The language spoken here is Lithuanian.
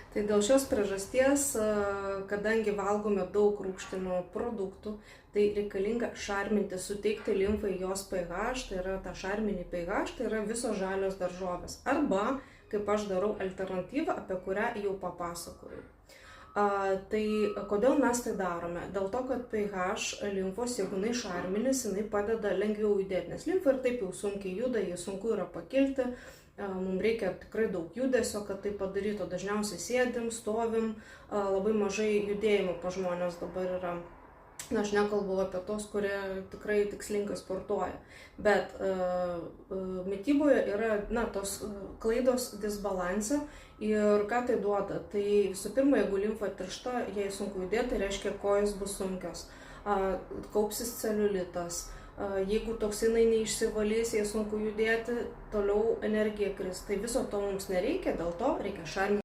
Tai dėl šios priežasties, kadangi valgome daug rūgštinių produktų, tai reikalinga šarminti, suteikti limfai jos pH, tai yra ta šarminį pH, tai yra visos žalios daržovės. Arba, kaip aš darau, alternatyvą, apie kurią jau papasakojau. Tai kodėl mes tai darome? Dėl to, kad pH limfos, jeigu jinai šarminis, jinai padeda lengviau judėti, nes limfa ir taip jau sunkiai juda, jį sunku yra pakilti. Mums reikia tikrai daug judesio, kad tai padarytų. Dažniausiai sėdim, stovim, labai mažai judėjimo pas žmonės dabar yra. Na, aš nekalbu apie tos, kurie tikrai tikslingai sportuoja. Bet mityboje yra tos klaidos disbalanse ir ką tai duoda? Tai visų pirma, jeigu limfa tiršta, jei sunku judėti, tai reiškia kojos bus sunkios, kaupsis celiulitas. Jeigu toksinai neišsivalys, jei sunku judėti, toliau energija kris. Tai viso to mums nereikia, dėl to reikia šarminti.